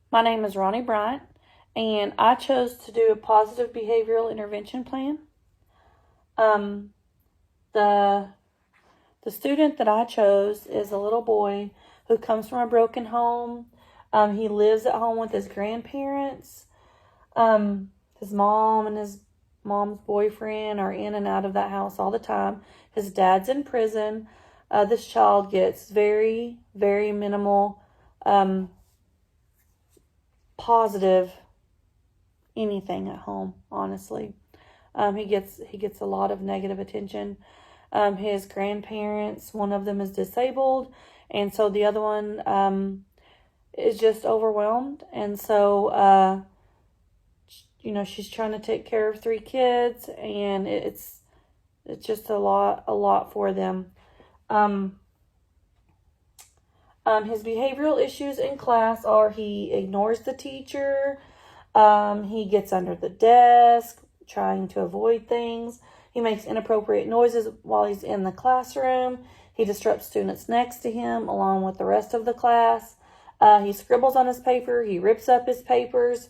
My name is Ronnie Bryant, and I chose to do a positive behavioral intervention plan. Um, the the student that I chose is a little boy who comes from a broken home. He lives at home with his grandparents. His mom and his mom's boyfriend are in and out of that house all the time. His dad's in prison. This child gets very, very minimal positive anything at home, honestly. He gets a lot of negative attention. His grandparents, one of them is disabled, and so the other one is just overwhelmed. And so, she's trying to take care of 3 kids, and it's just a lot for them. His behavioral issues in class are he ignores the teacher, he gets under the desk, trying to avoid things. He makes inappropriate noises while he's in the classroom. He disrupts students next to him along with the rest of the class. He scribbles on his paper. He rips up his papers.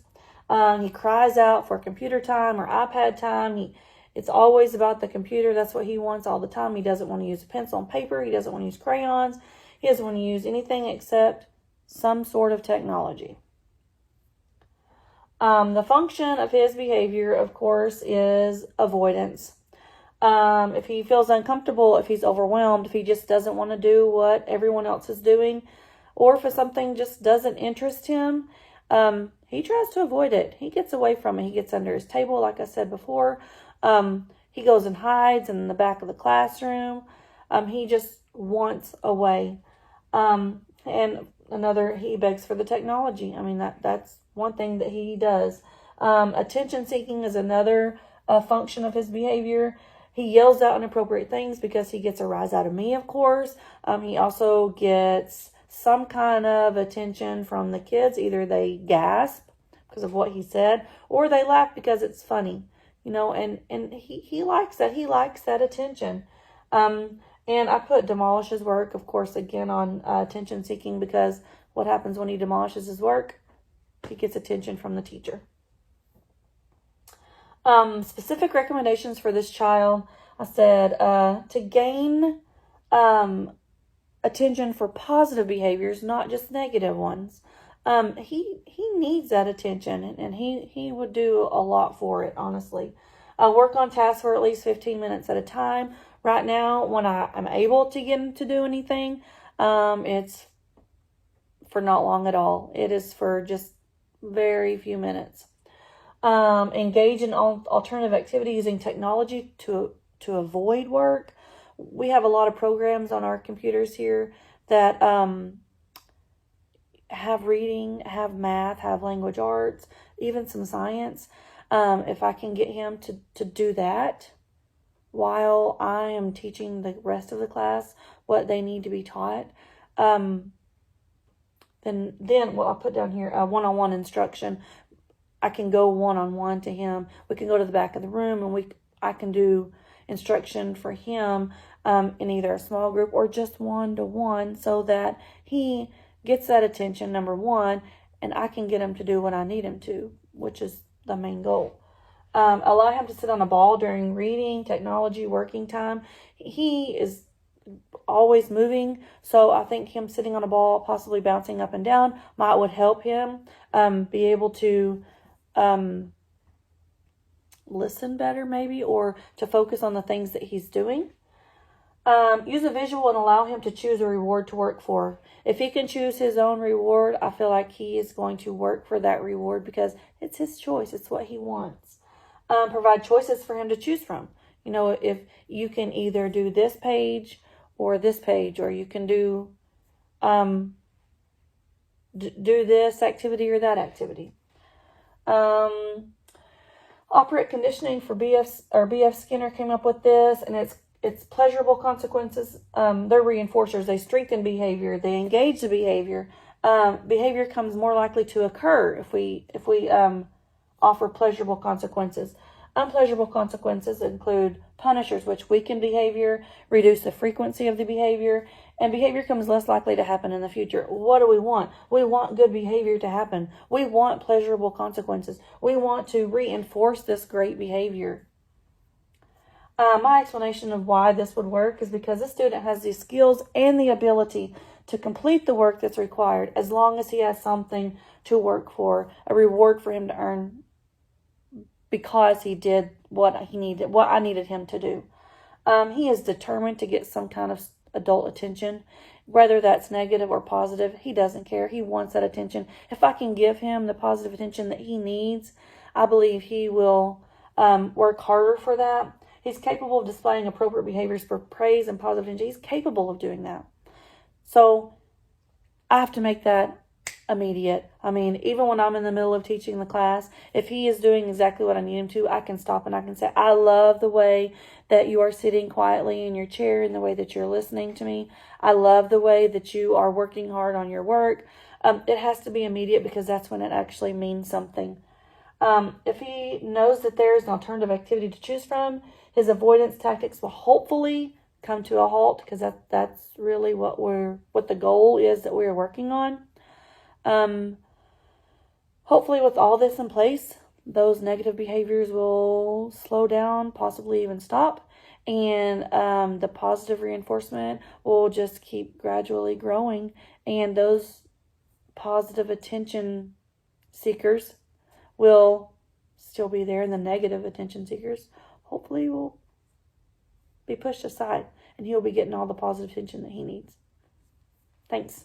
He cries out for computer time or iPad time. It's always about the computer. That's what he wants all the time. He doesn't want to use a pencil and paper. He doesn't want to use crayons. He doesn't want to use anything except some sort of technology. The function of his behavior, of course, is avoidance. If he feels uncomfortable, if he's overwhelmed, if he just doesn't want to do what everyone else is doing, or if something just doesn't interest him, he tries to avoid it. He gets away from it. He gets under his table, like I said before. He goes and hides in the back of the classroom. He just wants away. And he begs for the technology. I mean, that's one thing that he does. Attention seeking is another function of his behavior. He yells out inappropriate things because he gets a rise out of me, of course. He also gets some kind of attention from the kids. Either they gasp because of what he said, or they laugh because it's funny. And he likes that. He likes that attention. And I put demolish his work, of course, again on attention seeking, because what happens when he demolishes his work? He gets attention from the teacher. Specific recommendations for this child. I said to gain attention for positive behaviors, not just negative ones. He needs that attention, and he would do a lot for it, honestly. Work on tasks for at least 15 minutes at a time. Right now, when I'm able to get him to do anything, it's for not long at all. It is for just very few minutes. Engage in alternative activity using technology to avoid work. We have a lot of programs on our computers here that have reading, have math, have language arts, even some science. If I can get him to do that while I am teaching the rest of the class what they need to be taught, then I'll put down here one-on-one instruction. I can go one-on-one to him. We can go to the back of the room, and I can do instruction for him in either a small group or just one-to-one, so that he gets that attention, number one, and I can get him to do what I need him to, which is the main goal. Allow him to sit on a ball during reading, technology, working time. He is always moving, so I think him sitting on a ball, possibly bouncing up and down, would help him be able to listen better, maybe, or to focus on the things that he's doing. Use a visual and allow him to choose a reward to work for. If he can choose his own reward, I feel like he is going to work for that reward because it's his choice. It's what he wants. Provide choices for him to choose from. If you can either do this page or this page, or you can do this activity or that activity. Operant conditioning for BF Skinner came up with this, and it's pleasurable consequences. They're reinforcers. They strengthen behavior. They engage the behavior. Behavior comes more likely to occur if we offer pleasurable consequences. Unpleasurable consequences include punishers, which weaken behavior, reduce the frequency of the behavior, and behavior becomes less likely to happen in the future. What do we want? We want good behavior to happen. We want pleasurable consequences. We want to reinforce this great behavior. My explanation of why this would work is because the student has the skills and the ability to complete the work that's required, as long as he has something to work for, a reward for him to earn because he did what I needed him to do. He is determined to get some kind of adult attention, whether that's negative or positive. He doesn't care. He wants that attention. If I can give him the positive attention that he needs, I believe he will work harder for that. He's capable of displaying appropriate behaviors for praise and positive attention. He's capable of doing that. So I have to make that immediate. I mean, even when I'm in the middle of teaching the class, if he is doing exactly what I need him to, I can stop and I can say, I love the way that you are sitting quietly in your chair and the way that you're listening to me. I love the way that you are working hard on your work. It has to be immediate because that's when it actually means something. If he knows that there is an alternative activity to choose from, his avoidance tactics will hopefully come to a halt, because that's really what the goal is that we're working on. Hopefully with all this in place, those negative behaviors will slow down, possibly even stop, and the positive reinforcement will just keep gradually growing, and those positive attention seekers will still be there, and the negative attention seekers hopefully will be pushed aside, and he'll be getting all the positive attention that he needs. Thanks.